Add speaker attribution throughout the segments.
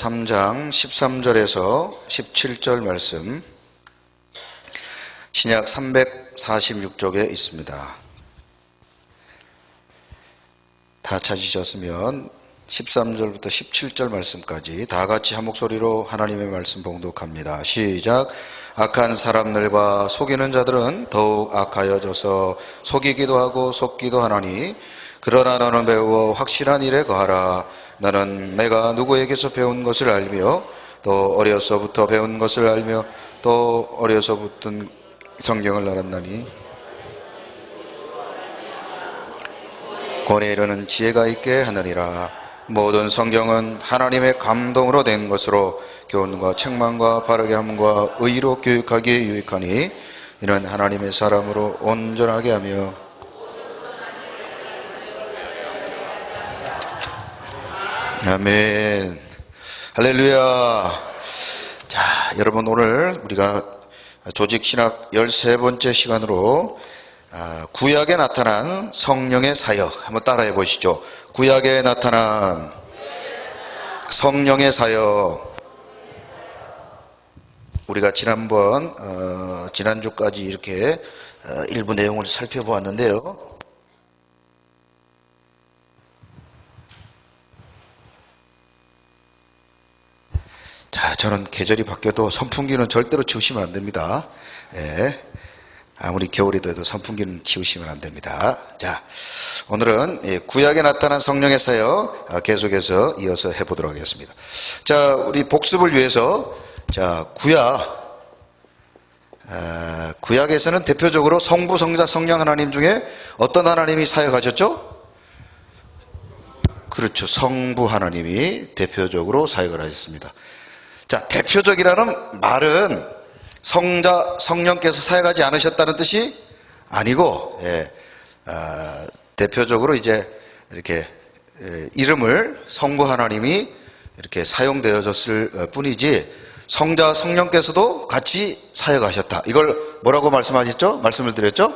Speaker 1: 3장 13절에서 17절 말씀, 신약 346쪽에 있습니다. 다 찾으셨으면 13절부터 17절 말씀까지 다 같이 한 목소리로 하나님의 말씀 봉독합니다. 시작. 악한 사람들과 속이는 자들은 더욱 악하여져서 속이기도 하고 속기도 하나니, 그러나 너는 배우어 확실한 일에 거하라. 나는 내가 누구에게서 배운 것을 알며 또 어려서부터 배운 것을 알며 또 어려서부터 성경을 알았나니 권에 이르는 지혜가 있게 하느니라. 모든 성경은 하나님의 감동으로 된 것으로 교훈과 책망과 바르게 함과 의로 교육하기에 유익하니, 이는 하나님의 사람으로 온전하게 하며 아멘. 할렐루야. 자, 여러분, 오늘 우리가 조직신학 13번째 시간으로 구약에 나타난 성령의 사역 한번 따라해 보시죠. 구약에 나타난 성령의 사역. 우리가 지난주까지 이렇게 일부 내용을 살펴보았는데요. 자, 저는 계절이 바뀌어도 선풍기는 절대로 치우시면 안 됩니다. 예. 아무리 겨울이 돼도 선풍기는 치우시면 안 됩니다. 자, 오늘은 구약에 나타난 성령의 사역 계속해서 이어서 해보도록 하겠습니다. 자, 우리 복습을 위해서, 자, 구약에서는 대표적으로 성부, 성자, 성령 하나님 중에 어떤 하나님이 사역하셨죠? 그렇죠. 성부 하나님이 대표적으로 사역을 하셨습니다. 자, 대표적이라는 말은 성자, 성령께서 사역하지 않으셨다는 뜻이 아니고, 대표적으로 이제 이렇게 이름을 성부 하나님이 이렇게 사용되어졌을 뿐이지, 성자, 성령께서도 같이 사역하셨다. 이걸 뭐라고 말씀하셨죠? 말씀을 드렸죠?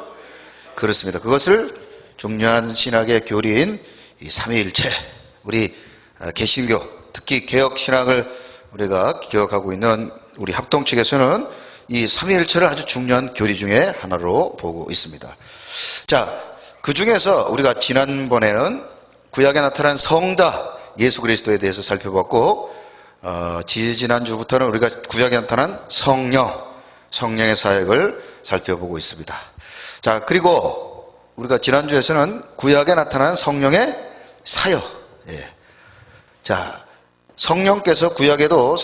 Speaker 1: 그렇습니다. 그것을 중요한 신학의 교리인 이 삼위일체, 우리 개신교, 특히 개혁신학을 우리가 기억하고 있는 우리 합동 측에서는 이 삼위일체를 아주 중요한 교리 중에 하나로 보고 있습니다. 자, 그 중에서 우리가 지난번에는 구약에 나타난 성자 예수 그리스도에 대해서 살펴봤고, 지지난주부터는 우리가 구약에 나타난 성령의 사역을 살펴보고 있습니다. 자, 그리고 우리가 지난주에서는 구약에 나타난 성령의 사역. 자, 성령께서 구약에도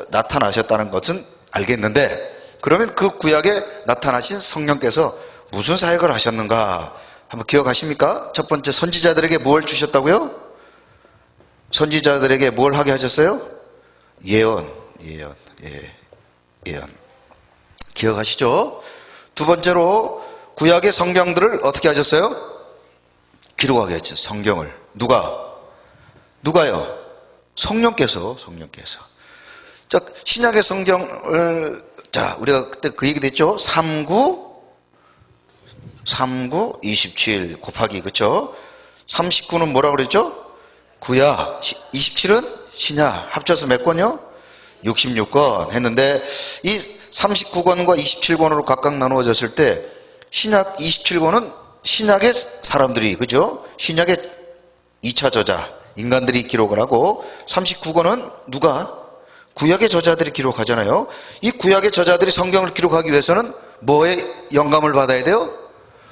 Speaker 1: 나타나셨다는 것은 알겠는데, 그러면 그 구약에 나타나신 성령께서 무슨 사역을 하셨는가 한번 기억하십니까? 첫 번째, 선지자들에게 뭘 주셨다고요? 선지자들에게 뭘 하게 하셨어요? 예언. 기억하시죠? 두 번째로 구약의 성경들을 어떻게 하셨어요? 기록하게 했죠. 성경을. 누가요? 성령께서. 자, 신약의 성경을, 자, 우리가 그때 그 얘기도 했죠. 39, 27 곱하기, 그쵸? 39는 뭐라고 그랬죠? 구약. 27은 신약. 합쳐서 몇 권이요? 66권 했는데, 이 39권과 27권으로 각각 나누어졌을 때, 신약 27권은 신약의 사람들이, 그죠? 신약의 2차 저자, 인간들이 기록을 하고, 39권은 누가? 구약의 저자들이 기록하잖아요. 이 구약의 저자들이 성경을 기록하기 위해서는 뭐의 영감을 받아야 돼요?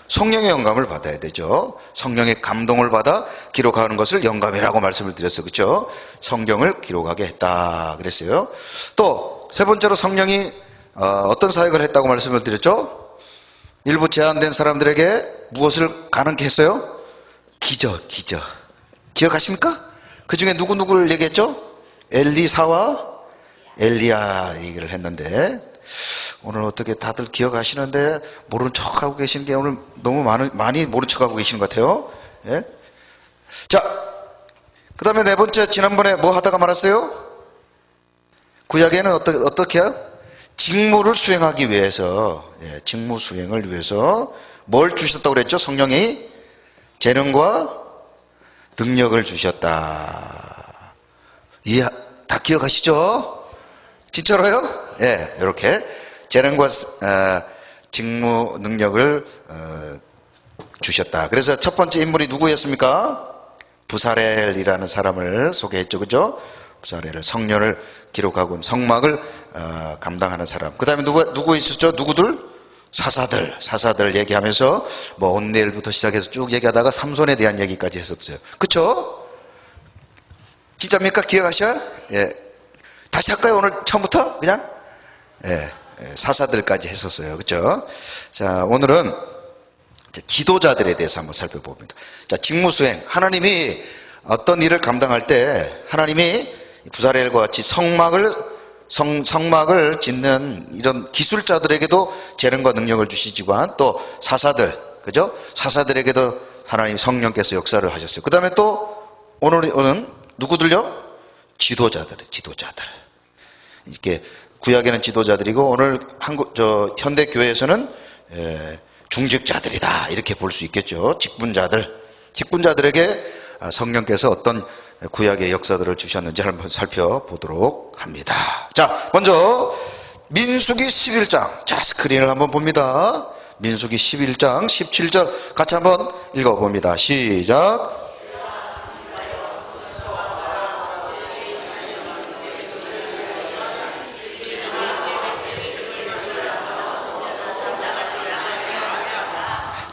Speaker 1: 성령의 영감을 받아야 되죠. 성령의 감동을 받아 기록하는 것을 영감이라고 말씀을 드렸어요. 그렇죠? 성경을 기록하게 했다 그랬어요. 또 세 번째로 성령이 어떤 사역을 했다고 말씀을 드렸죠? 일부 제한된 사람들에게 무엇을 가능케 했어요? 기적. 기억하십니까? 그 중에 누구를 얘기했죠? 엘리사와 엘리야 얘기를 했는데, 오늘 어떻게 다들 기억하시는데 모른 척하고 계시는 게 오늘 너무 많이 모른 척하고 계시는 것 같아요. 예? 자, 그 다음에 네 번째, 지난번에 뭐 하다가 말았어요? 구약에는 어떻게 해요? 직무를 수행하기 위해서, 직무 수행을 위해서 뭘 주셨다고 그랬죠? 성령이 재능과 능력을 주셨다. 다 기억하시죠? 진짜로요? 예, 이렇게 재능과 직무 능력을 주셨다. 그래서 첫 번째 인물이 누구였습니까? 부사렐이라는 사람을 소개했죠. 그죠? 부사렐을 성년을 기록하고 성막을 감당하는 사람. 그 다음에 누구 있었죠? 누구들? 사사들 얘기하면서 뭐 온니엘부터 시작해서 쭉 얘기하다가 삼손에 대한 얘기까지 했었어요. 그쵸? 진짜입니까? 기억하셔요? 예. 다시 할까요? 오늘 처음부터? 그냥? 예. 사사들까지 했었어요. 그쵸? 자, 오늘은 지도자들에 대해서 한번 살펴봅니다. 자, 직무수행. 하나님이 어떤 일을 감당할 때 하나님이 부사렐과 같이 성막을 짓는 이런 기술자들에게도 재능과 능력을 주시지만 또 사사들, 그죠? 사사들에게도 하나님 성령께서 역사를 하셨어요. 그 다음에 또 오늘은 누구들요? 지도자들. 이렇게 구약에는 지도자들이고 오늘 현대 교회에서는 중직자들이다 이렇게 볼 수 있겠죠. 직분자들에게 성령께서 어떤 구약의 역사들을 주셨는지 한번 살펴보도록 합니다. 자, 먼저 민수기 11장. 자, 스크린을 한번 봅니다. 민수기 11장 17절 같이 한번 읽어봅니다. 시작.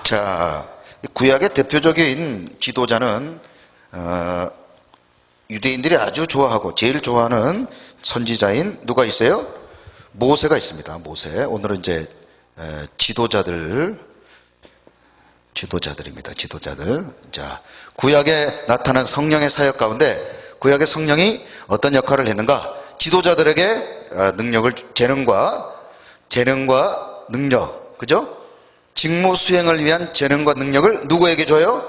Speaker 1: 자, 구약의 대표적인 지도자는 유대인들이 아주 좋아하고 제일 좋아하는 선지자인 누가 있어요? 모세가 있습니다. 모세. 오늘은 이제 지도자들입니다. 지도자들. 자, 구약에 나타난 성령의 사역 가운데 구약의 성령이 어떤 역할을 했는가? 지도자들에게 능력을 재능과 능력, 그죠? 직무 수행을 위한 재능과 능력을 누구에게 줘요?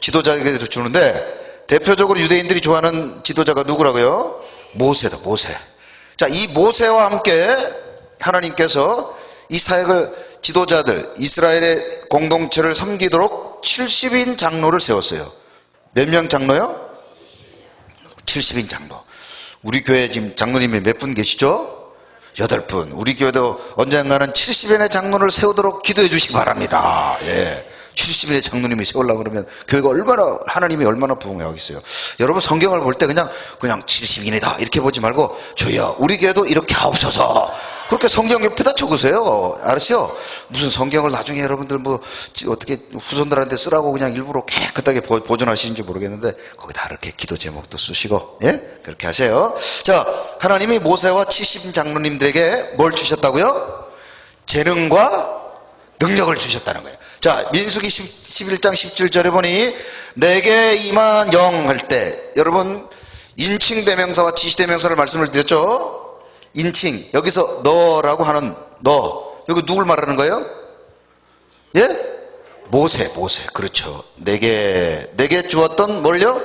Speaker 1: 지도자에게 주는데 대표적으로 유대인들이 좋아하는 지도자가 누구라고요? 모세다. 모세. 자, 이 모세와 함께 하나님께서 이 사역을 지도자들 이스라엘의 공동체를 섬기도록 70인 장로를 세웠어요. 몇 명 장로요? 70인 장로. 우리 교회 지금 장로님이 몇 분 계시죠? 8분. 우리 교회도 언젠가는 70인의 장로를 세우도록 기도해 주시기 바랍니다. 예. 70인의 장로님이 세우려고 그러면 교회가 하나님이 얼마나 부흥하겠어요. 여러분 성경을 볼 때 그냥 70인이다 이렇게 보지 말고 주여 우리 교회도 이렇게 하옵소서 그렇게 성경 옆에다 적으세요. 알았어요? 무슨 성경을 나중에 여러분들 뭐 어떻게 후손들한테 쓰라고 그냥 일부러 깨끗하게 보존하시는지 모르겠는데 거기다 이렇게 기도 제목도 쓰시고 예? 그렇게 하세요. 자, 하나님이 모세와 70 장로님들에게 뭘 주셨다고요? 재능과 능력을 주셨다는 거예요. 자, 민수기 11장 17절에 보니 내게 임한 영 할 때 여러분 인칭대명사와 지시대명사를 말씀을 드렸죠. 인칭, 여기서 너라고 하는 너, 여기 누굴 말하는 거예요? 예? 모세. 그렇죠. 내게 주었던 뭘요?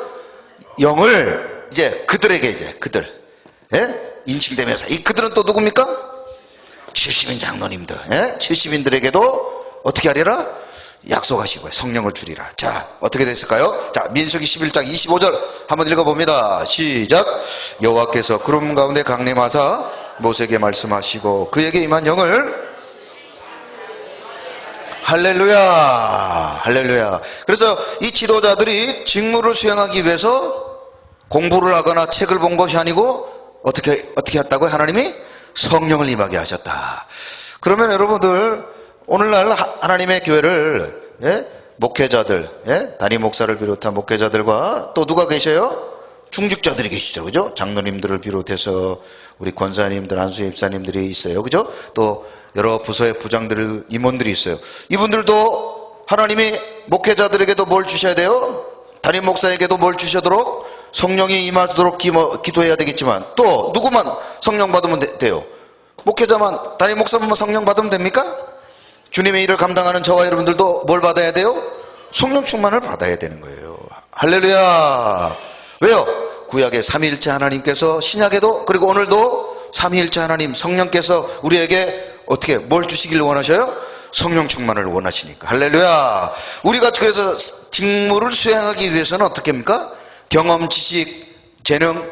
Speaker 1: 영을 그들에게 그들. 예? 인칭대명사. 이 그들은 또 누굽니까? 70인 장로님들. 예? 70인들에게도 어떻게 하리라? 약속하시고요. 성령을 주리라. 자, 어떻게 됐을까요? 자, 민수기 11장 25절 한번 읽어봅니다. 시작. 여호와께서 구름 가운데 강림하사 모세에게 말씀하시고 그에게 임한 영을 할렐루야. 그래서 이 지도자들이 직무를 수행하기 위해서 공부를 하거나 책을 본 것이 아니고 어떻게 했다고요? 하나님이 성령을 임하게 하셨다. 그러면 여러분들 오늘날 하나님의 교회를 목회자들, 담임 목사를 비롯한 목회자들과 또 누가 계셔요? 중직자들이 계시죠. 그죠? 장로님들을 비롯해서 우리 권사님들, 안수 집사님들이 있어요. 그죠? 또 여러 부서의 부장들, 임원들이 있어요. 이분들도 하나님이 목회자들에게도 뭘 주셔야 돼요? 담임 목사에게도 뭘 주셔도록 성령이 임하도록 기도해야 되겠지만 또 누구만 성령 받으면 돼요? 목회자만, 담임 목사만 성령 받으면 됩니까? 주님의 일을 감당하는 저와 여러분들도 뭘 받아야 돼요? 성령 충만을 받아야 되는 거예요. 할렐루야. 왜요? 구약의 삼위일체 하나님께서 신약에도 그리고 오늘도 삼위일체 하나님 성령께서 우리에게 어떻게 뭘 주시길 원하셔요? 성령 충만을 원하시니까. 할렐루야. 우리가 그래서 직무를 수행하기 위해서는 어떻게 합니까? 경험, 지식, 재능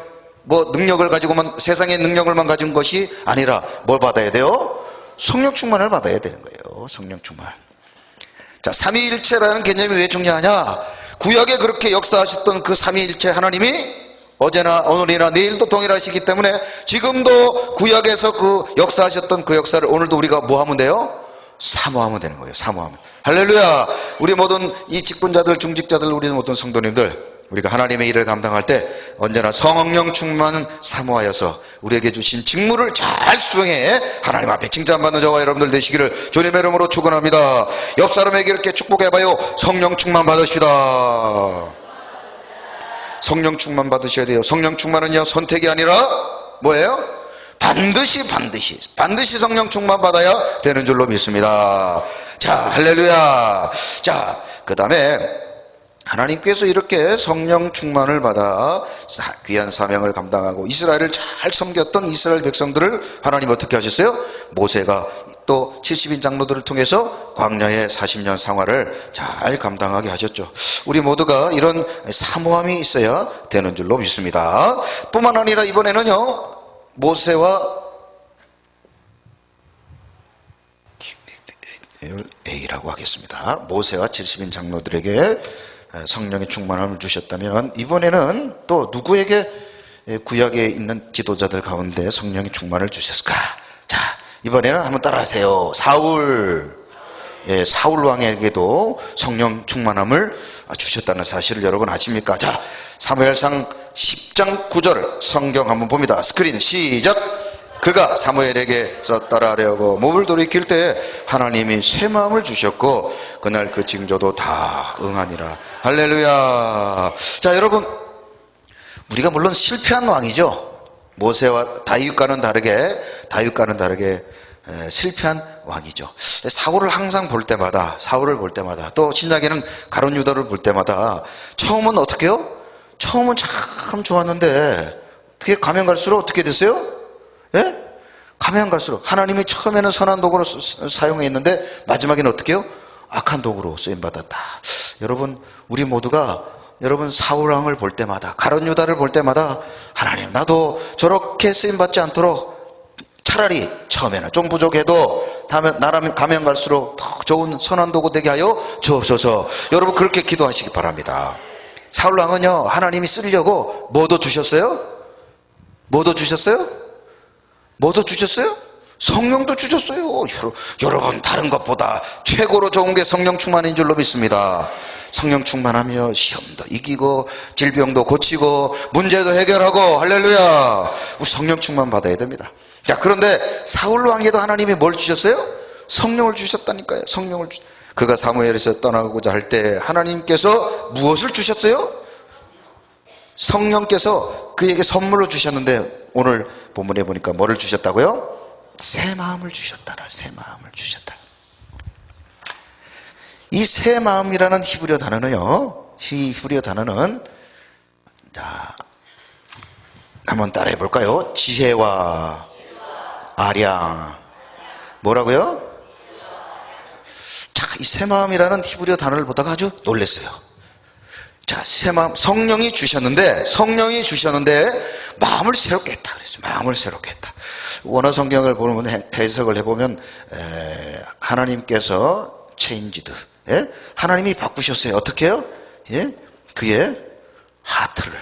Speaker 1: 뭐 능력을 가지고만, 세상의 능력을만 가진 것이 아니라 뭘 받아야 돼요? 성령 충만을 받아야 되는 거예요. 성령 충만. 자, 삼위일체라는 개념이 왜 중요하냐? 구약에 그렇게 역사하셨던 그 삼위일체 하나님이 어제나 오늘이나 내일도 동일하시기 때문에 지금도 구약에서 그 역사하셨던 그 역사를 오늘도 우리가 뭐 하면 돼요? 사모하면 되는 거예요. 사모하면. 할렐루야. 우리 모든 이 직분자들, 중직자들, 우리 모든 성도님들, 우리가 하나님의 일을 감당할 때 언제나 성령 충만은 사모하여서 우리에게 주신 직무를 잘 수행해 하나님 앞에 칭찬받는 저와 여러분들 되시기를 주님의 이름으로 축원합니다. 옆 사람에게 이렇게 축복해봐요. 성령 충만 받으시다. 성령 충만 받으셔야 돼요. 성령 충만은요, 선택이 아니라 뭐예요? 반드시 성령 충만 받아야 되는 줄로 믿습니다. 자, 할렐루야. 자, 그 다음에 하나님께서 이렇게 성령 충만을 받아 귀한 사명을 감당하고 이스라엘을 잘 섬겼던 이스라엘 백성들을 하나님 어떻게 하셨어요? 모세가 또 70인 장로들을 통해서 광야의 40년 생활을 잘 감당하게 하셨죠. 우리 모두가 이런 사모함이 있어야 되는 줄로 믿습니다. 뿐만 아니라 이번에는요, 모세와 A라고 하겠습니다. 모세와 70인 장로들에게 성령의 충만함을 주셨다면 이번에는 또 누구에게 구약에 있는 지도자들 가운데 성령의 충만을 주셨을까? 자, 이번에는 한번 따라하세요. 사울 왕에게도 성령 충만함을 주셨다는 사실을 여러분 아십니까? 자, 사무엘상 10장 9절 성경 한번 봅니다. 스크린 시작. 그가 사무엘에게서 따라하려고 몸을 돌이킬 때 하나님이 새 마음을 주셨고 그날 그 징조도 다 응하니라. 할렐루야. 자, 여러분, 우리가 물론 실패한 왕이죠. 모세와 다윗과는 다르게 실패한 왕이죠. 사울을 항상 볼 때마다, 또 신약에는 가룟 유다를 볼 때마다 처음은 어떻게 해요? 처음은 참 좋았는데 어떻게 가면 갈수록 어떻게 됐어요? 예? 가면 갈수록 하나님이 처음에는 선한 도구로 사용했는데 마지막에는 어떻게 해요? 악한 도구로 쓰임받았다. 여러분, 우리 모두가 여러분 사울왕을 볼 때마다, 가룟 유다를 볼 때마다 하나님, 나도 저렇게 쓰임받지 않도록 차라리 처음에는 좀 부족해도 다음에 나라면 가면 갈수록 더 좋은 선한 도구 되게 하여 주옵소서. 여러분 그렇게 기도하시기 바랍니다. 사울왕은요, 하나님이 쓰려고 뭐도 주셨어요? 성령도 주셨어요. 여러분, 다른 것보다 최고로 좋은 게 성령 충만인 줄로 믿습니다. 성령 충만하며 시험도 이기고 질병도 고치고 문제도 해결하고, 할렐루야. 우리 성령 충만 받아야 됩니다. 자, 그런데 사울 왕에도 하나님이 뭘 주셨어요? 성령을 주셨다니까요. 그가 사무엘에서 떠나고자 할 때 하나님께서 무엇을 주셨어요? 성령께서 그에게 선물로 주셨는데 오늘 본문에 보니까 뭐를 주셨다고요? 새 마음을 주셨다. 이 새 마음이라는 히브리어 단어는요, 자, 한번 따라해 볼까요? 지혜와 아량. 뭐라고요? 자, 이 새 마음이라는 히브리어 단어를 보다가 아주 놀랐어요. 자, 새 마음, 성령이 주셨는데 마음을 새롭게 했다 그랬어요. 마음을 새롭게 했다. 원어 성경을 보면, 해석을 해보면 하나님께서 체인지드, 하나님이 바꾸셨어요. 어떻게 해요? 그의 하트를,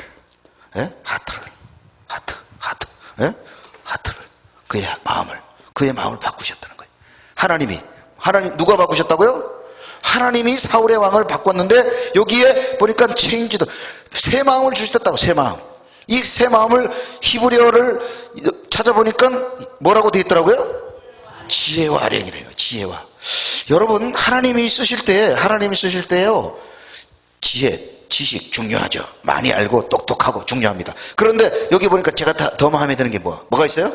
Speaker 1: 그의 마음을 바꾸셨다는 거예요. 하나님 누가 바꾸셨다고요? 하나님이 사울의 왕을 바꿨는데 여기에 보니까 체인지드, 새 마음을 주셨다고. 새 마음. 이 새 마음을 히브리어를 찾아보니까 뭐라고 되어 있더라고요? 지혜와 아량이래요. 지혜와. 여러분, 하나님이 쓰실 때요, 지식 중요하죠. 많이 알고 똑똑하고 중요합니다. 그런데 여기 보니까 제가 더 마음에 드는 게 뭐가 있어요?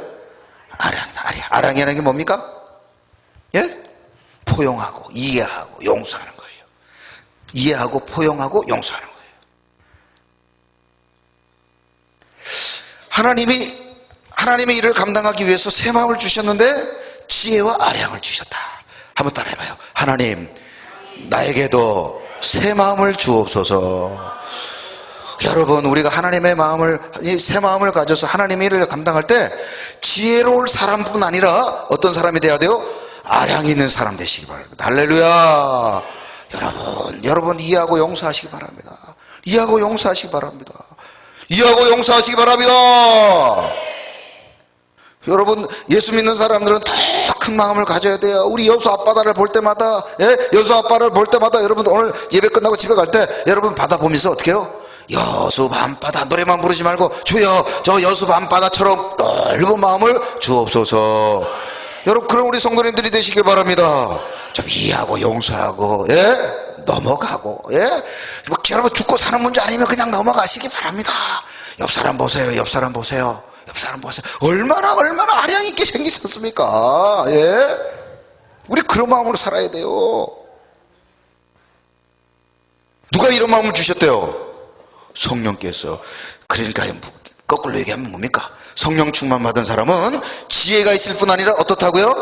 Speaker 1: 아량이라는 게 뭡니까? 예? 포용하고 이해하고 용서하는 거예요. 이해하고 포용하고 용서하는 거예요. 하나님의 일을 감당하기 위해서 새 마음을 주셨는데 지혜와 아량을 주셨다. 한번 따라해봐요. 하나님, 나에게도 새 마음을 주옵소서. 여러분, 우리가 하나님의 마음을, 이 새 마음을 가져서 하나님의 일을 감당할 때 지혜로울 사람뿐 아니라 어떤 사람이 돼야 돼요? 아량이 있는 사람 되시기 바랍니다. 할렐루야. 여러분 이해하고 용서하시기 바랍니다. 이해하고 용서하시기 바랍니다. 이해하고 용서하시기 바랍니다. 여러분, 예수 믿는 사람들은 더 큰 마음을 가져야 돼요. 우리 여수 앞바다를 볼 때마다, 여수 앞바다를 볼 때마다 여러분 오늘 예배 끝나고 집에 갈 때 여러분 바다 보면서 어떻게 해요? 여수 밤바다 노래만 부르지 말고 주여 저 여수 밤바다처럼 넓은 마음을 주옵소서. 여러분, 그런 우리 성도님들이 되시길 바랍니다. 좀 이해하고 용서하고 넘어가고 뭐 여러분 죽고 사는 문제 아니면 그냥 넘어가시기 바랍니다. 옆 사람 보세요. 옆 사람 보세요. 옆 사람 보세요. 얼마나 아량 있게 생기셨습니까? 우리 그런 마음으로 살아야 돼요. 누가 이런 마음을 주셨대요? 성령께서. 그러니까 거꾸로 얘기하면 뭡니까? 성령 충만 받은 사람은 지혜가 있을 뿐 아니라 어떻다고요?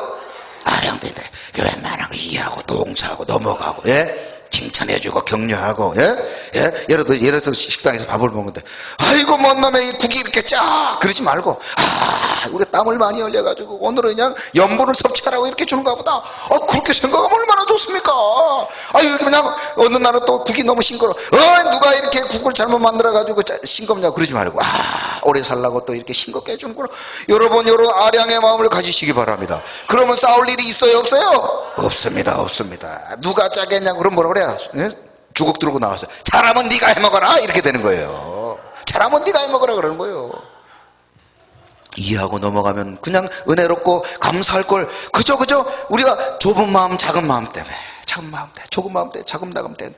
Speaker 1: 아량되다. 웬만한 거 이해하고 동사하고 넘어가고 칭찬해주고 격려하고 예를 들어서 식당에서 밥을 먹는데 아이고 뭔 놈의 이 국이 이렇게 짜 그러지 말고 우리 땀을 많이 흘려가지고 오늘은 그냥 염분을 섭취하라고 이렇게 주는가 보다. 그렇게 생각하면 얼마나 좋습니까? 이렇게 그냥 어느 날은 또 국이 너무 싱거워. 누가 이렇게 국을 잘못 만들어가지고 싱겁냐 그러지 말고 오래 살라고 또 이렇게 싱겁게 해주는구나. 여러분, 이런 아량의 마음을 가지시기 바랍니다. 그러면 싸울 일이 있어요, 없어요? 없습니다. 누가 짜겠냐고 그럼 뭐라 그래요? 주걱 들고 나와서 잘하면 네가 해먹어라 이렇게 되는 거예요. 잘하면 네가 해먹어라 그러는 거예요. 이해하고 넘어가면 그냥 은혜롭고 감사할 걸. 그저 우리가 좁은 마음 작은 마음 때문에 좁은 마음 때문에 자금 때문에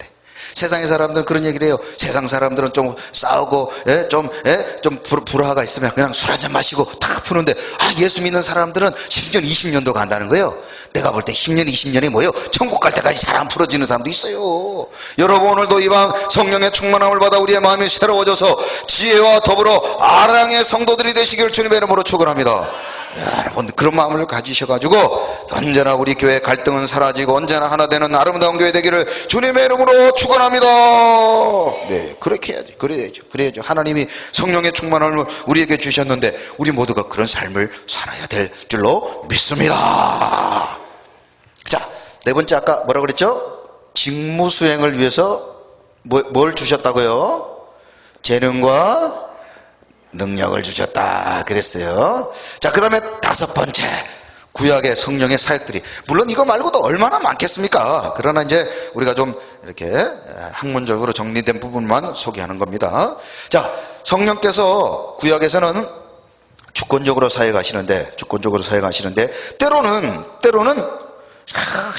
Speaker 1: 세상의 사람들은 그런 얘기를 해요. 세상 사람들은 좀 싸우고 좀 불화가 있으면 그냥 술 한잔 마시고 탁 푸는데 예수 믿는 사람들은 10년 20년도 간다는 거예요. 내가 볼 때 10년 20년이 뭐예요? 천국 갈 때까지 잘 안 풀어지는 사람도 있어요. 여러분, 오늘도 이 밤 성령의 충만함을 받아 우리의 마음이 새로워져서 지혜와 더불어 아랑의 성도들이 되시길 주님의 이름으로 축원합니다. 여러분, 그런 마음을 가지셔가지고 언제나 우리 교회 갈등은 사라지고 언제나 하나 되는 아름다운 교회 되기를 주님의 이름으로 축원합니다. 그렇게 해야죠. 그래야죠. 하나님이 성령의 충만함을 우리에게 주셨는데 우리 모두가 그런 삶을 살아야 될 줄로 믿습니다. 자, 네 번째, 아까 뭐라고 그랬죠? 직무 수행을 위해서 뭘 주셨다고요? 재능과 능력을 주셨다 그랬어요. 자, 그 다음에 다섯 번째, 구약의 성령의 사역들이, 물론 이거 말고도 얼마나 많겠습니까? 그러나 이제 우리가 좀 이렇게 학문적으로 정리된 부분만 소개하는 겁니다. 자, 성령께서 구약에서는 주권적으로 사역하시는데 때로는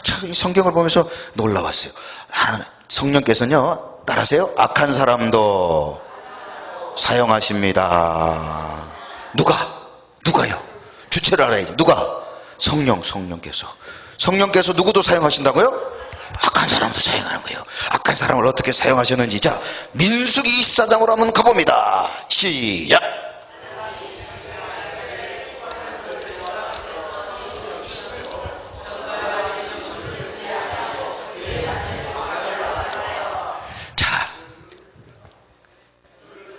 Speaker 1: 참 성경을 보면서 놀라웠어요. 성령께서는요, 따라하세요, 악한 사람도 사용하십니다. 누가요? 주체를 알아야지. 누가? 성령께서 누구도 사용하신다고요? 악한 사람도 사용하는 거예요. 악한 사람을 어떻게 사용하셨는지, 자, 민수기 24장으로 한번 가봅니다. 시작.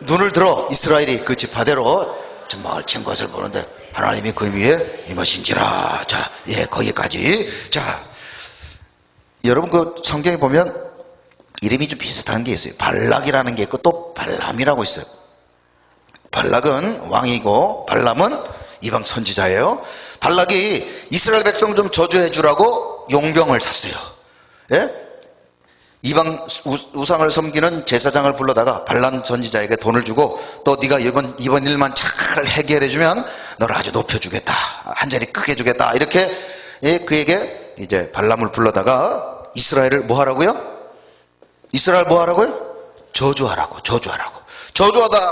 Speaker 1: 눈을 들어 이스라엘이 그 지파대로 좀 멀친 것을 보는데 하나님이 그 위에 임하신지라. 자, 거기까지. 자, 여러분, 그 성경에 보면 이름이 좀 비슷한 게 있어요. 발락이라는 게 있고 또 발람이라고 있어요. 발락은 왕이고 발람은 이방 선지자예요. 발락이 이스라엘 백성 좀 저주해 주라고 용병을 샀어요. 이방 우상을 섬기는 제사장을 불러다가 발람 선지자에게 돈을 주고 또 네가 이번 일만 잘 해결해 주면 너를 아주 높여주겠다, 한 자리 크게 주겠다, 이렇게 그에게 이제 발람을 불러다가 이스라엘을 뭐 하라고요? 저주하라고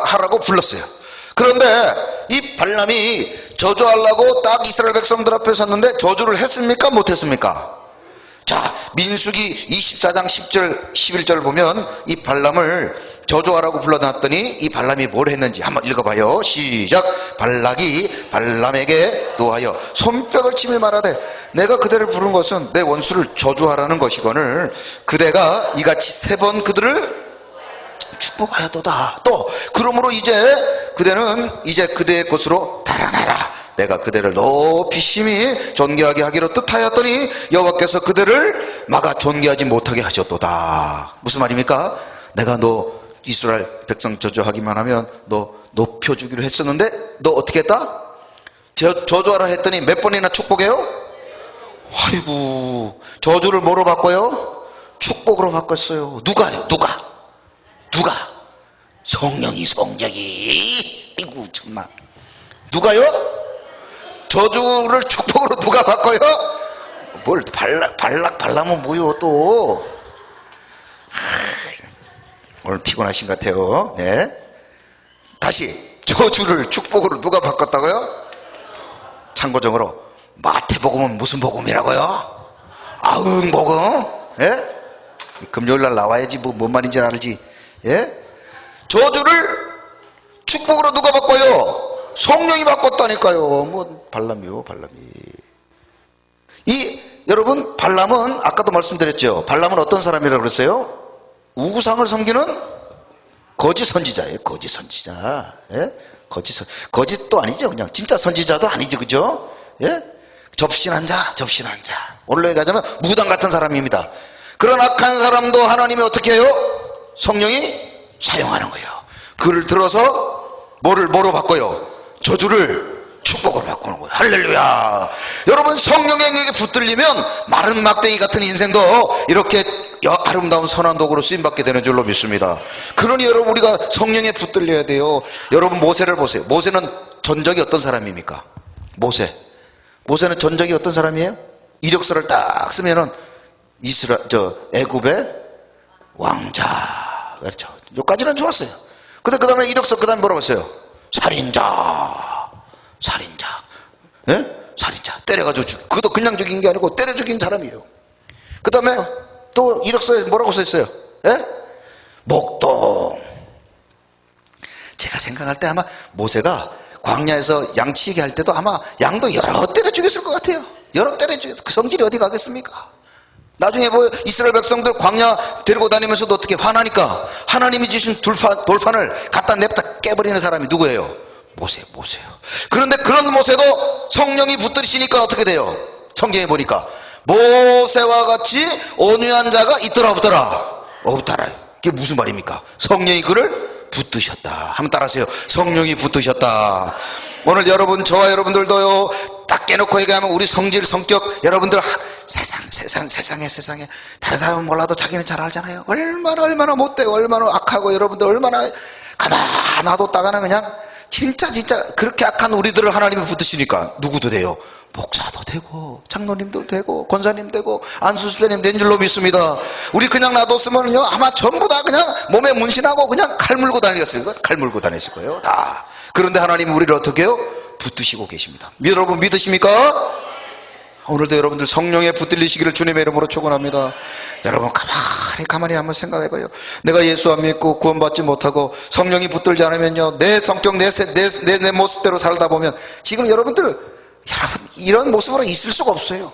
Speaker 1: 하라고 불렀어요. 그런데 이 발람이 저주하려고 딱 이스라엘 백성들 앞에 섰는데 저주를 했습니까? 못했습니까? 자, 민수기 24장 10절 11절 보면 이 발람을 저주하라고 불러놨더니 이 발람이 뭘 했는지 한번 읽어봐요. 시작. 발락이 발람에게 노하여 손뼉을 치며 말하되 내가 그대를 부른 것은 내 원수를 저주하라는 것이거늘 그대가 이같이 3번 그들을 축복하였도다. 또 그러므로 이제 그대는 이제 그대의 것으로 달아나라. 내가 그대를 높이 심히 존귀하게 하기로 뜻하였더니 여호와께서 그대를 막아 존귀하지 못하게 하셨도다. 무슨 말입니까? 내가 너 이스라엘 백성 저주하기만 하면 너 높여주기로 했었는데 너 어떻게 했다? 저주하라 했더니 몇 번이나 축복해요? 아이고, 저주를 뭐로 바꿔요? 축복으로 바꿨어요. 누가요? 누가? 성령이. 이구 정말. 누가요? 저주를 축복으로 누가 바꿔요? 뭘 발라면 뭐요 또. 오늘 피곤하신 것 같아요. 네. 다시 저주를 축복으로 누가 바꿨다고요? 참고적으로 마태복음은 무슨 복음이라고요? 아흥복음. 예? 금요일날 나와야지 뭔 말인지 알지. 예? 저주를 축복으로 누가 바꿔요? 성령이 바꿨다니까요. 뭐 발람이요, 발람이. 여러분, 발람은 아까도 말씀드렸죠. 발람은 어떤 사람이라고 그랬어요? 우상을 섬기는 거짓 선지자예요. 거짓 선지자. 예? 거짓도 아니죠. 그냥 진짜 선지자도 아니죠. 그죠? 예? 접신한 자. 오늘로 얘기하자면 무당 같은 사람입니다. 그런 악한 사람도 하나님이 어떻게 해요? 성령이 사용하는 거예요. 그를 들어서 뭐로 바꿔요? 저주를 축복으로 바꾸는 거예요. 할렐루야. 여러분, 성령에게 붙들리면 마른 막대기 같은 인생도 이렇게 아름다운 선한 도구로 쓰임받게 되는 줄로 믿습니다. 그러니 여러분, 우리가 성령에 붙들려야 돼요. 여러분, 모세를 보세요. 모세는 전적이 어떤 사람입니까? 모세는 전적이 어떤 사람이에요? 이력서를 딱 쓰면은 애굽의 왕자. 그렇죠. 여기까지는 좋았어요. 근데 그 다음에 이력서 그 다음에 뭐라고 했어요? 살인자. 예? 살인자. 때려가지고 그것도 그냥 죽인 게 아니고 때려 죽인 사람이에요. 그 다음에 또 이력서에 뭐라고 써있어요? 예? 목동. 제가 생각할 때 아마 모세가 광야에서 양치기 할 때도 아마 양도 여러 때려 죽였을 것 같아요. 여러 때려 죽였을. 그 성질이 어디 가겠습니까? 나중에 이스라엘 백성들 광야 데리고 다니면서도 어떻게 화나니까 하나님이 주신 돌판을 갖다 냅다 깨버리는 사람이 누구예요? 모세요. 그런데 그런 모세도 성령이 붙들이시니까 어떻게 돼요? 성경에 보니까 모세와 같이 온유한 자가 있더라 없더라. 이게 무슨 말입니까? 성령이 그를 붙드셨다. 한번 따라하세요. 성령이 붙드셨다. 오늘 여러분, 저와 여러분들도요, 딱 깨놓고 얘기하면 우리 성질, 성격, 여러분들 세상에 다른 사람은 몰라도 자기는 잘 알잖아요. 얼마나 못되고 얼마나 악하고, 여러분들 얼마나 가만 놔뒀다가는 그냥 진짜 그렇게 악한 우리들을 하나님이 붙드시니까 누구도 돼요? 목사도 되고 장로님도 되고 권사님 되고 안수수님 된 줄로 믿습니다. 우리 그냥 놔뒀으면요 아마 전부 다 그냥 몸에 문신하고 그냥 칼 물고 다녔을 거예요. 다. 그런데 하나님은 우리를 어떻게 해요? 붙드시고 계십니다. 여러분 믿으십니까? 오늘도 여러분들 성령에 붙들리시기를 주님의 이름으로 축원합니다. 여러분 가만히 한번 생각해봐요. 내가 예수 안 믿고 구원받지 못하고 성령이 붙들지 않으면요, 내 성격 내 모습대로 살다 보면 지금 여러분 이런 모습으로 있을 수가 없어요.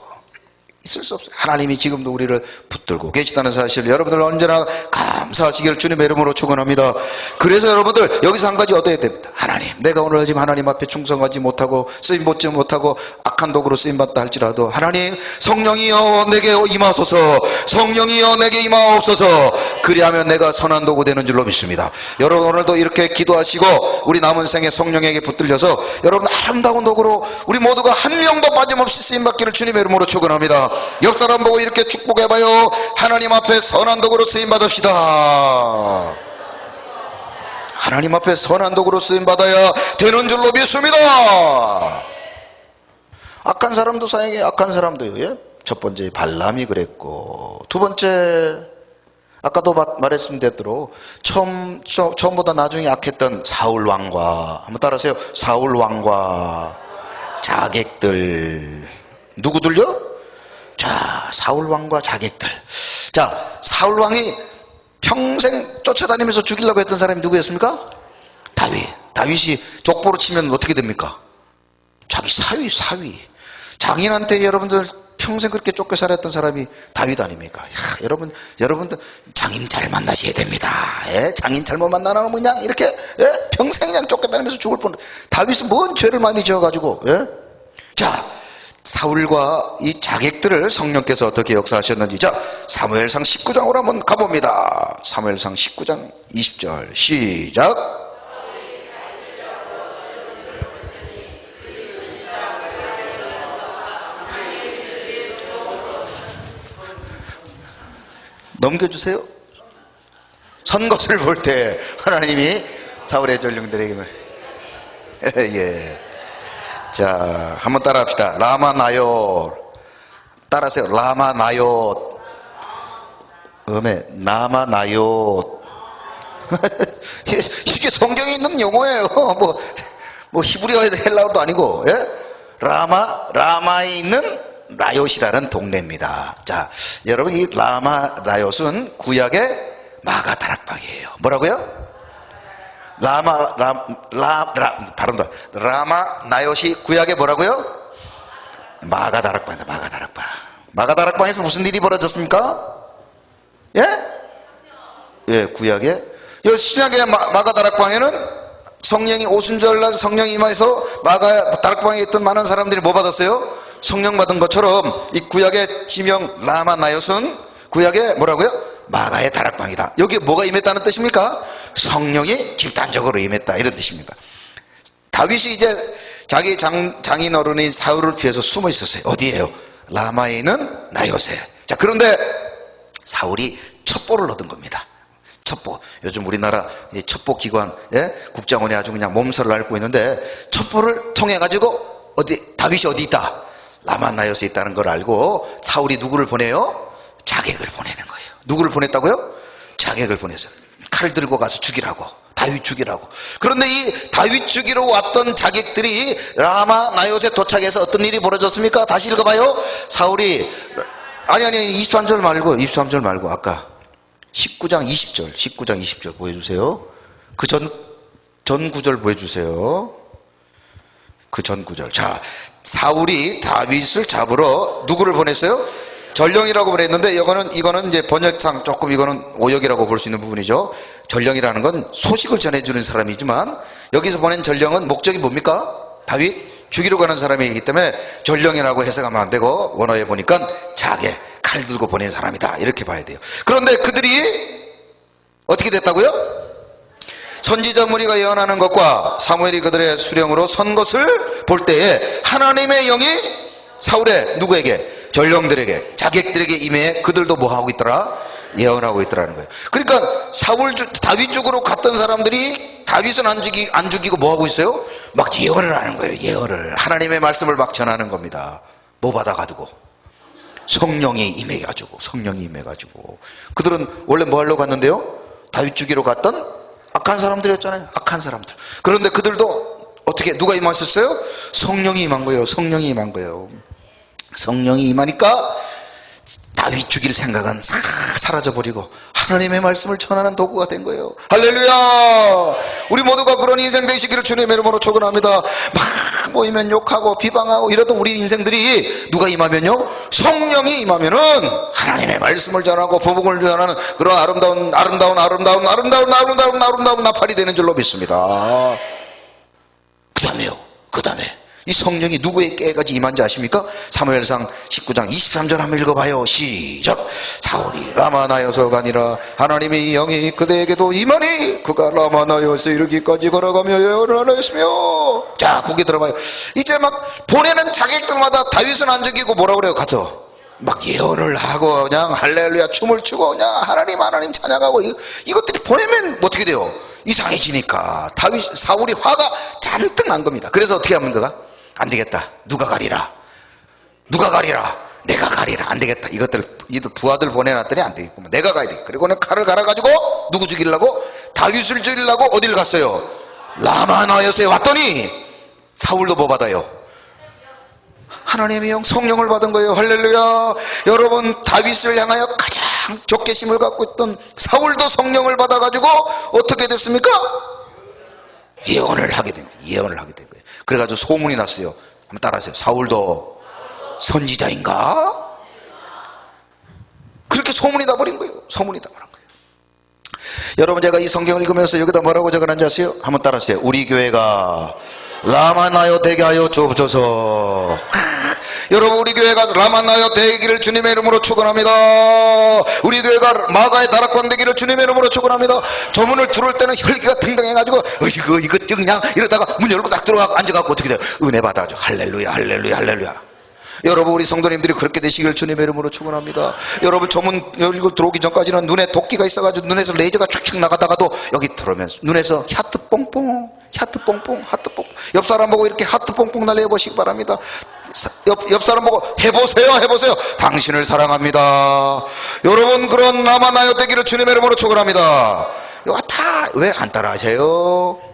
Speaker 1: 하나님이 지금도 우리를 붙들고 계시다는 사실, 여러분들 언제나 감사하시기를 주님의 이름으로 축원합니다. 그래서 여러분들 여기서 한 가지 얻어야 됩니다. 하나님, 내가 오늘 지금 하나님 앞에 충성하지 못하고 쓰임받지 못하고 악한 도구로 쓰임받다 할지라도 하나님, 성령이여 내게 임하소서, 성령이여 내게 임하옵소서. 그리하면 내가 선한 도구 되는 줄로 믿습니다. 여러분 오늘도 이렇게 기도하시고 우리 남은 생에 성령에게 붙들려서 여러분 아름다운 도구로 우리 모두가 한 명도 빠짐없이 쓰임받기를 주님의 이름으로 축원합니다. 옆 사람 보고 이렇게 축복해봐요. 하나님 앞에 선한 도구로 쓰임받읍시다. 하나님 앞에 선한 도구로 쓰임받아야 되는 줄로 믿습니다. 악한 사람도 사역해. 악한 사람도요. 예? 첫 번째 발람이 그랬고, 두 번째 아까도 말했던 대로 처음보다 나중에 악했던 사울 왕과, 한번 따라하세요. 사울 왕과 자객들. 누구들요? 자, 사울 왕과 자객들. 자, 사울 왕이 평생 쫓아다니면서 죽이려고 했던 사람이 누구였습니까? 다윗이 족보로 치면 어떻게 됩니까? 자기 사위. 장인한테 여러분들 평생 그렇게 쫓겨 살았던 사람이 다윗 아닙니까? 야, 여러분들 장인 잘 만나셔야 됩니다. 예? 장인 잘못 만나면 그냥 이렇게 예? 평생 그냥 쫓겨다니면서 죽을 뻔. 다윗은 뭔 죄를 많이 지어가지고 예? 자, 사울과 이 자객들을 성령께서 어떻게 역사하셨는지, 자, 사무엘상 19장으로 한번 가봅니다. 사무엘상 19장 20절 시작. 넘겨주세요. 선것을 볼 때 하나님이 사울의 전령들에게 예. 자, 한번 따라 합시다. 라마 나옳. 따라하세요. 라마 나옳. 음에 나마 나옳. 이게 성경에 있는 용어예요. 뭐 히브리어 헬라어도 아니고, 예? 라마에 있는 나옳이라는 동네입니다. 자, 여러분, 이 라마 나옳은 구약의 마가 다락방이에요. 뭐라고요? 라마 나옳이 구약의 뭐라고요? 마가 다락방이다. 마가 다락방. 마가 다락방에서 무슨 일이 벌어졌습니까? 예? 예, 구약의 신약의 마가 다락방에는 성령이 오순절날 성령이 임하여서 마가 다락방에 있던 많은 사람들이 뭐 받았어요? 성령 받은 것처럼 이 구약의 지명 라마 나옳은 구약의 뭐라고요? 마가의 다락방이다. 여기에 뭐가 임했다는 뜻입니까? 성령이 집단적으로 임했다, 이런 뜻입니다. 다윗이 이제 자기 장인 어른인 사울을 피해서 숨어 있었어요. 어디에요? 라마에 있는 나옳에. 자, 그런데 사울이 첩보를 얻은 겁니다. 첩보. 요즘 우리나라 첩보 기관, 예? 국장원이 아주 그냥 몸살을 앓고 있는데, 첩보를 통해 가지고 다윗이 어디 있다? 라마 나옳에 있다는 걸 알고 사울이 누구를 보내요? 자객을 보내는 거예요. 누구를 보냈다고요? 자객을 보내서 칼 들고 가서 죽이라고, 다윗 죽이라고. 그런데 이 다윗 죽이러 왔던 자객들이 라마 나옳에 도착해서 어떤 일이 벌어졌습니까? 다시 읽어봐요. 사울이 아니 23절 말고 아까 19장 20절 보여주세요. 그 전 구절 보여주세요. 그 전 구절. 자, 사울이 다윗을 잡으러 누구를 보냈어요? 전령이라고 그랬는데, 이거는 이제 번역상 조금 이거는 오역이라고 볼 수 있는 부분이죠. 전령이라는 건 소식을 전해주는 사람이지만, 여기서 보낸 전령은 목적이 뭡니까? 다윗 죽이러 가는 사람이기 때문에 전령이라고 해석하면 안 되고, 원어에 보니까 자객, 칼 들고 보낸 사람이다, 이렇게 봐야 돼요. 그런데 그들이 어떻게 됐다고요? 선지자 무리가 예언하는 것과 사무엘이 그들의 수령으로 선 것을 볼 때에 하나님의 영이 사울의 누구에게? 전령들에게, 자객들에게 임해 그들도 뭐 하고 있더라? 예언하고 있더라는 거예요. 그러니까 다윗 쪽으로 갔던 사람들이 다윗은 안 죽이고 뭐 하고 있어요? 막 예언을 하는 거예요. 예언을. 하나님의 말씀을 막 전하는 겁니다. 뭐 받아가지고? 성령이 임해가지고. 그들은 원래 뭐 하려고 갔는데요? 다윗 죽이러 갔던 악한 사람들이었잖아요. 악한 사람들. 그런데 그들도 어떻게, 누가 임하셨어요? 성령이 임한 거예요. 성령이 임하니까 다윗 죽일 생각은 싹 사라져버리고 하나님의 말씀을 전하는 도구가 된 거예요. 할렐루야! 우리 모두가 그런 인생 되시기를 주님의 이름으로 축원합니다. 막 모이면 욕하고 비방하고 이러던 우리 인생들이 누가 임하면요? 성령이 임하면은 하나님의 말씀을 전하고 복음을 전하는 그런 아름다운 나팔이 되는 줄로 믿습니다. 그 다음에 이 성령이 누구에게까지 임한지 아십니까? 사무엘상 19장 23절 한번 읽어봐요. 시작. 사울이 라마 나옳에 가니라 하나님의 영이 그대에게도 임하니 그가 라마 나옳에 이르기까지 걸어가며 예언을 하려 했으며. 자, 거기 들어봐요. 이제 막 보내는 자객들마다 다윗은 안 죽이고 뭐라 그래요? 가서 막 예언을 하고 그냥 할렐루야 춤을 추고 그냥 하나님 찬양하고 이것들이 보내면 어떻게 돼요? 이상해지니까 사울이 화가 잔뜩 난 겁니다. 그래서 어떻게 하면 그가? 안 되겠다. 누가 가리라. 내가 가리라. 안 되겠다. 이들 부하들 보내놨더니 안 되겠구만. 내가 가야 돼. 그리고는 칼을 갈아가지고 누구 죽이려고? 다윗을 죽이려고 어디를 갔어요? 라마 나옳에 왔더니 사울도 뭐 받아요? 하나님의 영, 성령을 받은 거예요. 할렐루야. 여러분, 다윗을 향하여 가장 적개심을 갖고 있던 사울도 성령을 받아가지고 어떻게 됐습니까? 예언을 하게 된 거예요. 그래가지고 소문이 났어요. 한번 따라하세요. 사울도 선지자인가? 그렇게 소문이 나버린 거예요. 소문이 나버린 거예요. 여러분, 제가 이 성경을 읽으면서 여기다 뭐라고 적어놨는지 아세요? 한번 따라하세요. 우리 교회가 라마나요 되게 하여 주옵소서. 여러분, 우리 교회가 라마나요 되기를 주님의 이름으로 축원합니다. 우리 교회가 마가의 다락방 되기를 주님의 이름으로 축원합니다. 조문을 들어올 때는 혈기가 등등해가지고 이거 그냥 이러다가 문 열고 딱 들어가고 앉아갖고 어떻게 돼요? 은혜 받아줘. 할렐루야, 할렐루야, 할렐루야. 여러분, 우리 성도님들이 그렇게 되시길 주님의 이름으로 축원합니다. 여러분, 조문 열고 들어오기 전까지는 눈에 도끼가 있어가지고 눈에서 레이저가 촥촥 나가다가도 여기 들어오면서 눈에서 하트 뽕뽕, 하트 뽕뽕, 하트 뽕뽕. 옆 사람 보고 이렇게 하트 뽕뽕 날려보시기 바랍니다. 옆 사람 보고 해보세요, 해보세요. 당신을 사랑합니다. 여러분, 그런 라마나요 되기를 주님의 이름으로 축원합니다. 이거 다 왜 안 따라하세요?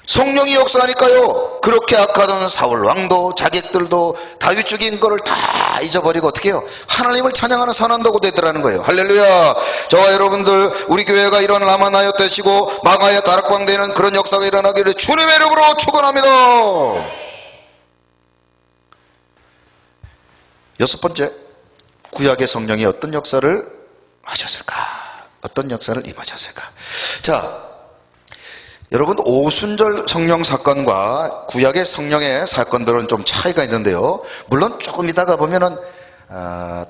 Speaker 1: 성령이 역사하니까요. 그렇게 악하던 사울 왕도 자객들도 다윗 죽인 거를 다 잊어버리고 어떻게 해요? 하나님을 찬양하는 선한도가 되더라는 거예요. 할렐루야. 저와 여러분들, 우리 교회가 이런 라마나요 되시고 마가의 다락방 되는 그런 역사가 일어나기를 주님의 이름으로 축원합니다. 여섯 번째, 구약의 성령이 어떤 역사를 하셨을까? 어떤 역사를 임하셨을까? 자, 여러분, 오순절 성령 사건과 구약의 성령의 사건들은 좀 차이가 있는데요. 물론 조금 이따가 보면은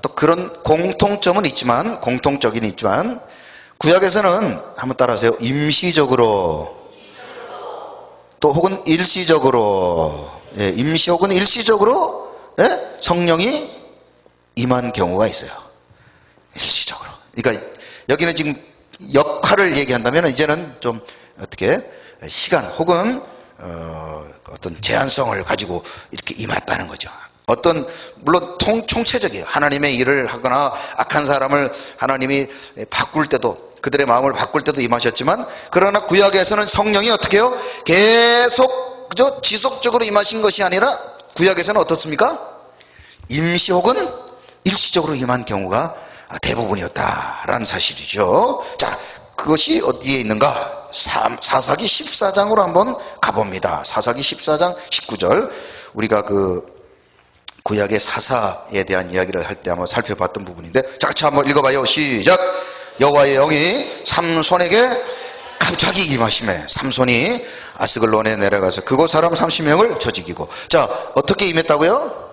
Speaker 1: 또 그런 공통점은 있지만, 공통적인 있지만, 구약에서는 한번 따라하세요. 임시적으로 또 혹은 일시적으로, 예, 임시 혹은 일시적으로, 예? 성령이 임한 경우가 있어요. 일시적으로. 그러니까 여기는 지금 역할을 얘기한다면 이제는 좀 어떻게 시간 혹은 어떤 제한성을 가지고 이렇게 임했다는 거죠. 어떤 물론 총체적이에요. 하나님의 일을 하거나 악한 사람을 하나님이 바꿀 때도, 그들의 마음을 바꿀 때도 임하셨지만, 그러나 구약에서는 성령이 어떻게 해요? 계속 그저 지속적으로 임하신 것이 아니라 구약에서는 어떻습니까? 임시 혹은 일시적으로 임한 경우가 대부분이었다라는 사실이죠. 자, 그것이 어디에 있는가? 사사기 14장으로 한번 가봅니다. 사사기 14장 19절. 우리가 그 구약의 사사에 대한 이야기를 할 때 한번 살펴봤던 부분인데, 자, 같이 한번 읽어봐요. 시작. 여호와의 영이 삼손에게 갑자기 임하심에 삼손이 아스글론에 내려가서 그곳 사람 30명을 저 죽이고. 자, 어떻게 임했다고요?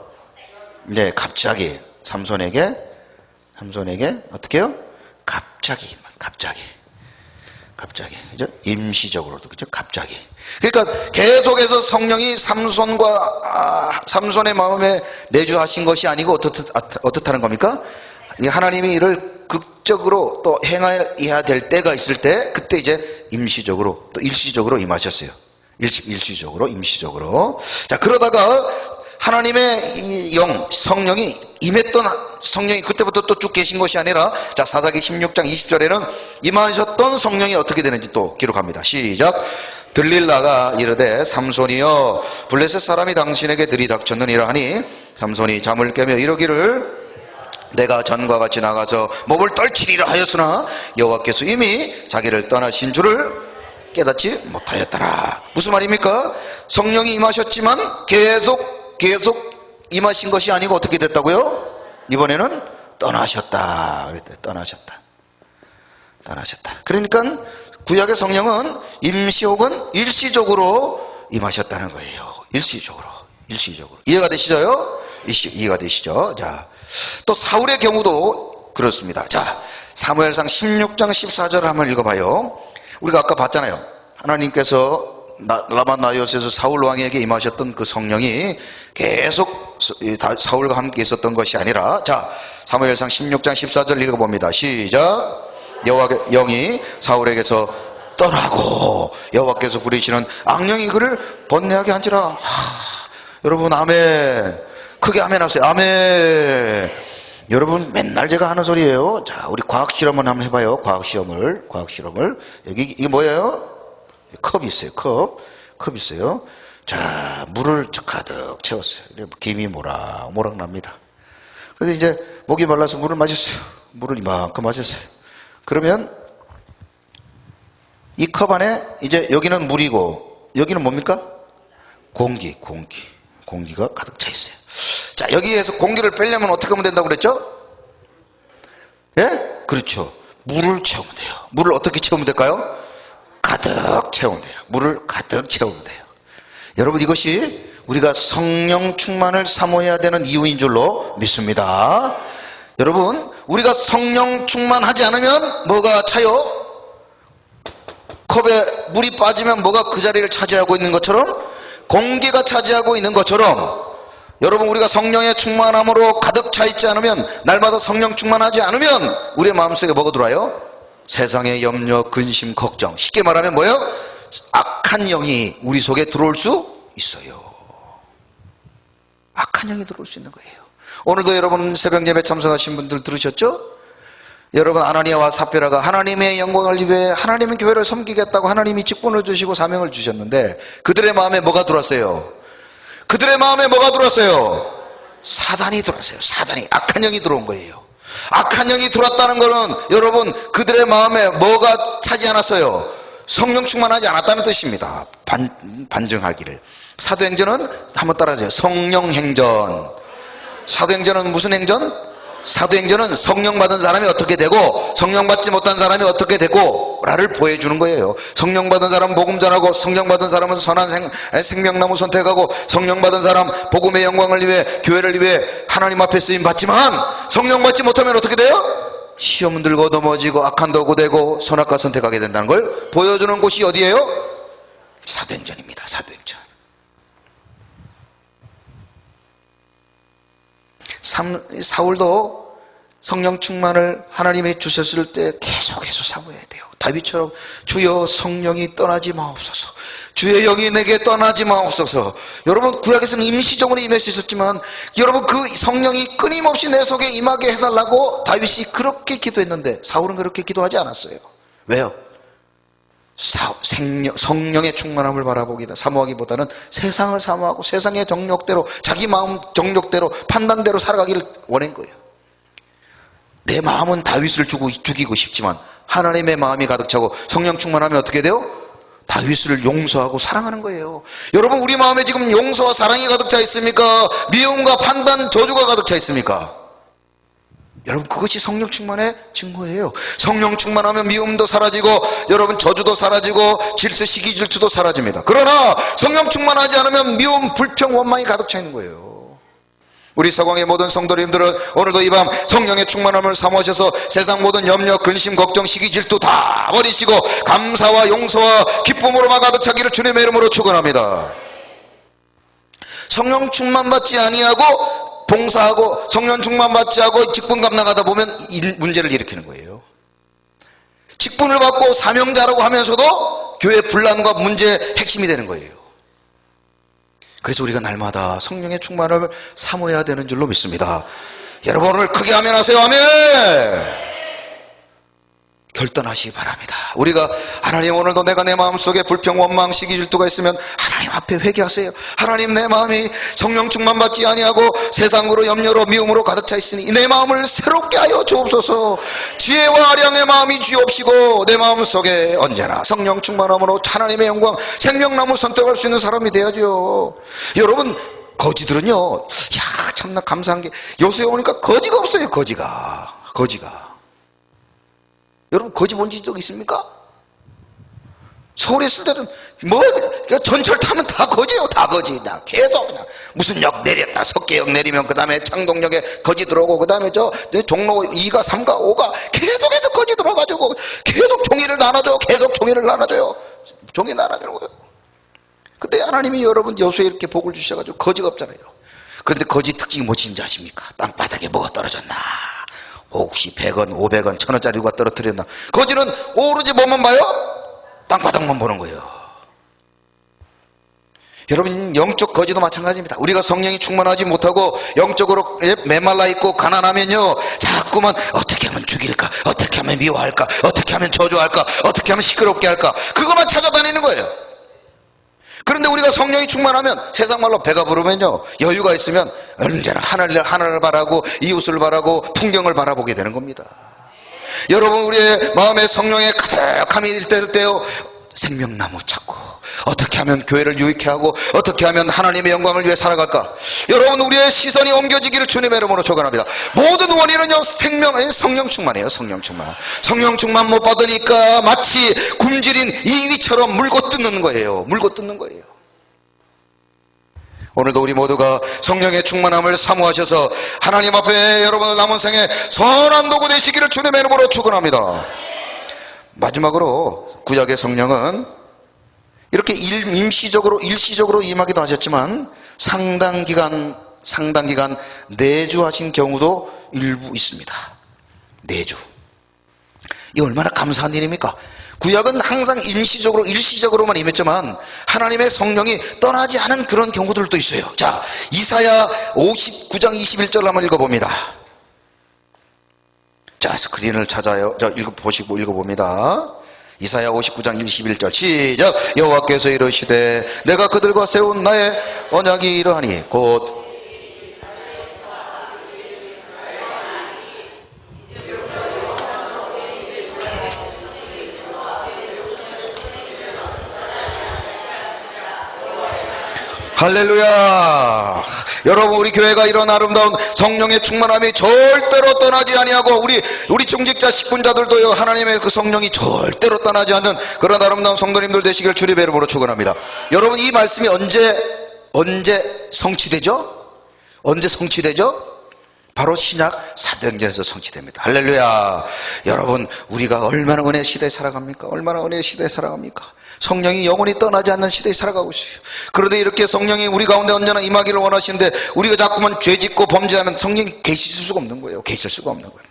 Speaker 1: 네, 갑자기 삼손에게 어떻게 해요? 갑자기 그죠? 임시적으로도, 그죠? 갑자기. 그러니까 계속해서 성령이 삼손의 마음에 내주하신 것이 아니고 어떻다는 겁니까? 하나님이 이를 극적으로 또 행해야 될 때가 있을 때, 그때 이제 임시적으로 또 일시적으로 임하셨어요. 일시적으로, 임시적으로. 자, 그러다가 하나님의 이 영, 성령이 임했던 성령이 그때부터 또 쭉 계신 것이 아니라, 자, 사사기 16장 20절에는 임하셨던 성령이 어떻게 되는지 또 기록합니다. 시작. 들릴라가 이르되 삼손이여 블레셋 사람이 당신에게 들이닥쳤느니라 하니 삼손이 잠을 깨며 이러기를 내가 전과 같이 나가서 몸을 떨치리라 하였으나 여호와께서 이미 자기를 떠나신 줄을 깨닫지 못하였더라. 무슨 말입니까? 성령이 임하셨지만 계속 임하신 것이 아니고 어떻게 됐다고요? 이번에는 떠나셨다. 그랬대. 떠나셨다. 그러니까 구약의 성령은 임시 혹은 일시적으로 임하셨다는 거예요. 일시적으로. 이해가 되시죠? 이해가 되시죠? 자, 또 사울의 경우도 그렇습니다. 자, 사무엘상 16장 14절을 한번 읽어봐요. 우리가 아까 봤잖아요. 하나님께서 라마나요스에서 사울 왕에게 임하셨던 그 성령이 계속 사울과 함께 있었던 것이 아니라, 자, 사무엘상 16장 14절 읽어봅니다. 시작. 여호와의 영이 사울에게서 떠나고 여호와께서 부리시는 악령이 그를 번뇌하게 한지라. 여러분, 아멘. 크게 아멘 하세요. 아멘. 여러분, 맨날 제가 하는 소리예요. 자, 우리 과학 실험을 한번 해봐요. 과학 실험을. 여기 이게 뭐예요? 컵이 있어요. 컵 있어요. 자, 물을 가득 채웠어요. 김이 모락모락 납니다. 근데 이제 목이 말라서 물을 마셨어요. 물을 이만큼 마셨어요. 그러면 이 컵 안에 이제 여기는 물이고 여기는 뭡니까? 공기. 공기가 가득 차 있어요. 자, 여기에서 공기를 빼려면 어떻게 하면 된다고 그랬죠? 예? 그렇죠. 물을 채우면 돼요. 물을 어떻게 채우면 될까요? 가득 채우면 돼요. 물을 가득 채우면 돼요. 여러분, 이것이 우리가 성령 충만을 사모해야 되는 이유인 줄로 믿습니다. 여러분, 우리가 성령 충만하지 않으면 뭐가 차요? 컵에 물이 빠지면 뭐가 그 자리를 차지하고 있는 것처럼, 공기가 차지하고 있는 것처럼, 여러분, 우리가 성령의 충만함으로 가득 차 있지 않으면, 날마다 성령 충만하지 않으면 우리의 마음속에 뭐가 들어와요? 세상의 염려, 근심, 걱정. 쉽게 말하면 뭐예요? 악한 영이 우리 속에 들어올 수 있어요. 악한 영이 들어올 수 있는 거예요. 오늘도 여러분 새벽 예배 참석하신 분들 들으셨죠? 여러분, 아나니아와 삽비라가 하나님의 영광을 위해 하나님의 교회를 섬기겠다고 하나님이 직분을 주시고 사명을 주셨는데, 그들의 마음에 뭐가 들어왔어요? 그들의 마음에 뭐가 들어왔어요? 사단이 들어왔어요. 사단이, 악한 영이 들어온 거예요. 악한 영이 들어왔다는 것은 여러분, 그들의 마음에 뭐가 차지 않았어요? 성령 충만하지 않았다는 뜻입니다. 반증하기를. 사도행전은 한번 따라하세요. 성령행전. 사도행전은 무슨 행전? 사도행전은 성령 받은 사람이 어떻게 되고 성령 받지 못한 사람이 어떻게 되고 라를 보여주는 거예요. 성령 받은 사람은 복음 전하고, 성령 받은 사람은 선한 생명나무 선택하고, 성령 받은 사람 복음의 영광을 위해, 교회를 위해 하나님 앞에 쓰임 받지만, 성령 받지 못하면 어떻게 돼요? 시험 들고 넘어지고 악한 도구 되고 선악과 선택하게 된다는 걸 보여주는 곳이 어디예요? 사도행전입니다. 사도행전. 사울도 성령 충만을 하나님이 주셨을 때 계속해서 사모해야 돼요. 다윗처럼 주여 성령이 떠나지 마옵소서, 주의 영이 내게 떠나지 마옵소서. 여러분, 구약에서는 임시적으로 임할 수 있었지만, 여러분, 그 성령이 끊임없이 내 속에 임하게 해달라고 다윗이 그렇게 기도했는데, 사울은 그렇게 기도하지 않았어요. 왜요? 성령의 충만함을 바라보기다 사모하기보다는 세상을 사모하고 세상의 정욕대로, 자기 마음 정욕대로, 판단대로 살아가기를 원한 거예요. 내 마음은 다윗을 죽이고 싶지만 하나님의 마음이 가득 차고 성령 충만하면 어떻게 돼요? 다윗을 용서하고 사랑하는 거예요. 여러분, 우리 마음에 지금 용서와 사랑이 가득 차 있습니까? 미움과 판단, 저주가 가득 차 있습니까? 여러분, 그것이 성령 충만의 증거예요. 성령 충만하면 미움도 사라지고, 여러분, 저주도 사라지고, 질투, 시기 질투도 사라집니다. 그러나 성령 충만하지 않으면 미움, 불평, 원망이 가득 차 있는 거예요. 우리 서광의 모든 성도님들은 오늘도 이 밤 성령의 충만함을 사모하셔서 세상 모든 염려, 근심, 걱정, 시기, 질투 다 버리시고 감사와 용서와 기쁨으로만 가득 차기를 주님의 이름으로 축원합니다. 성령 충만 받지 아니하고 봉사하고 성령 충만 받지 하고 직분 감당하다 보면 문제를 일으키는 거예요. 직분을 받고 사명자라고 하면서도 교회 분란과 문제의 핵심이 되는 거예요. 그래서 우리가 날마다 성령의 충만함을 사모해야 되는 줄로 믿습니다. 여러분, 오늘 크게 아멘 하세요. 아멘. 결단하시기 바랍니다. 우리가 하나님, 오늘도 내가 내 마음속에 불평, 원망, 시기, 질투가 있으면 하나님 앞에 회개하세요. 하나님, 내 마음이 성령 충만 받지 아니하고 세상으로, 염려로, 미움으로 가득 차 있으니 내 마음을 새롭게 하여 주옵소서. 지혜와 아량의 마음이 주옵시고 내 마음속에 언제나 성령 충만함으로 하나님의 영광, 생명나무 선택할 수 있는 사람이 되어야죠. 여러분, 거지들은요, 야, 참나 감사한 게 요새 오니까 거지가 없어요. 거지가. 여러분, 거지 본 적 있습니까? 서울에 있을 때는 전철 타면 다 거지예요. 다 거지. 나 계속 그냥 무슨 역 내렸다, 석계역 내리면 그 다음에 창동역에 거지 들어오고, 그 다음에 저 종로 2가 3가 5가 계속해서 거지 들어가지고 계속 종이를 나눠줘요. 종이 나눠주는 거예요. 근데 하나님이 여러분 여수에 이렇게 복을 주셔가지고 거지가 없잖아요. 그런데 거지 특징이 뭔지 아십니까? 땅바닥에 뭐가 떨어졌나, 혹시 100원, 500원, 1000원짜리 누가 떨어뜨렸나. 거지는 오로지 뭐만 봐요? 땅바닥만 보는 거예요. 여러분, 영적 거지도 마찬가지입니다. 우리가 성령이 충만하지 못하고 영적으로 메말라 있고 가난하면요, 자꾸만 어떻게 하면 죽일까, 어떻게 하면 미워할까, 어떻게 하면 저주할까, 어떻게 하면 시끄럽게 할까, 그것만 찾아다니는 거예요. 그런데 우리가 성령이 충만하면, 세상 말로 배가 부르면요, 여유가 있으면 언제나 하늘을 바라고 이웃을 바라고 풍경을 바라보게 되는 겁니다. 여러분, 우리의 마음에 성령의 가득함이 될 때요, 생명나무 찾고 어떻게 하면 교회를 유익해 하고 어떻게 하면 하나님의 영광을 위해 살아갈까? 여러분, 우리의 시선이 옮겨지기를 주님의 이름으로 축원합니다. 모든 원인은요, 성령 충만이에요. 성령 충만. 성령 충만 못 받으니까 마치 굶주린 이위처럼 물고 뜯는 거예요. 물고 뜯는 거예요. 오늘도 우리 모두가 성령의 충만함을 사모하셔서 하나님 앞에 여러분의 남은 생에 선한 도구 되시기를 주님의 이름으로 축원합니다. 마지막으로 구약의 성령은 이렇게 일시적으로 임하기도 하셨지만 상당 기간 내주하신 경우도 일부 있습니다. 내주. 이 얼마나 감사한 일입니까? 구약은 항상 일시적으로만 임했지만 하나님의 성령이 떠나지 않은 그런 경우들도 있어요. 자, 이사야 59장 21절 한번 읽어봅니다. 자, 스크린을 찾아요. 자, 보시고 읽어봅니다. 이사야 59장 21절 시작. 여호와께서 이르시되 내가 그들과 세운 나의 언약이 이러하니 곧 할렐루야. 여러분, 우리 교회가 이런 아름다운 성령의 충만함이 절대로 떠나지 아니하고 우리 중직자 식군자들도요, 하나님의 그 성령이 절대로 떠나지 않는 그런 아름다운 성도님들 되시길 주님의 이름으로 축원합니다. 여러분, 이 말씀이 언제 성취되죠? 언제 성취되죠? 바로 신약 사도행전에서 성취됩니다. 할렐루야. 여러분, 우리가 얼마나 은혜 시대에 살아갑니까? 얼마나 은혜 시대에 살아갑니까? 성령이 영원히 떠나지 않는 시대에 살아가고 있어요. 그런데 이렇게 성령이 우리 가운데 언제나 임하기를 원하시는데 우리가 자꾸만 죄짓고 범죄하면 성령이 계실 수가 없는 거예요. 계실 수가 없는 거예요.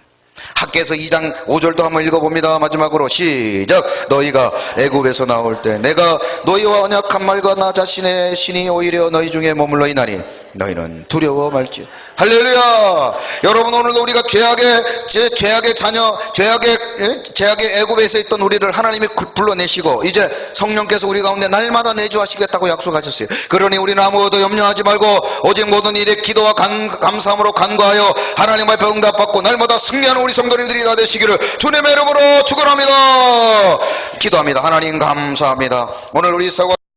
Speaker 1: 학개서 2장 5절도 한번 읽어봅니다. 마지막으로 시작. 너희가 애굽에서 나올 때 내가 너희와 언약한 말과 나 자신의 신이 오히려 너희 중에 머물러 있나니 너희는 두려워 말지. 할렐루야. 여러분, 오늘도 우리가 죄악의 자녀, 죄악의 애굽에서 있던 우리를 하나님이 불러내시고 이제 성령께서 우리 가운데 날마다 내주하시겠다고 약속하셨어요. 그러니 우리는 아무것도 염려하지 말고 오직 모든 일에 기도와 감사함으로 간구하여 하나님 앞에 응답받고 날마다 승리하는 우리 성도님들이 다 되시기를 주님의 이름으로 축원합니다. 기도합니다. 하나님 감사합니다. 오늘 우리 서고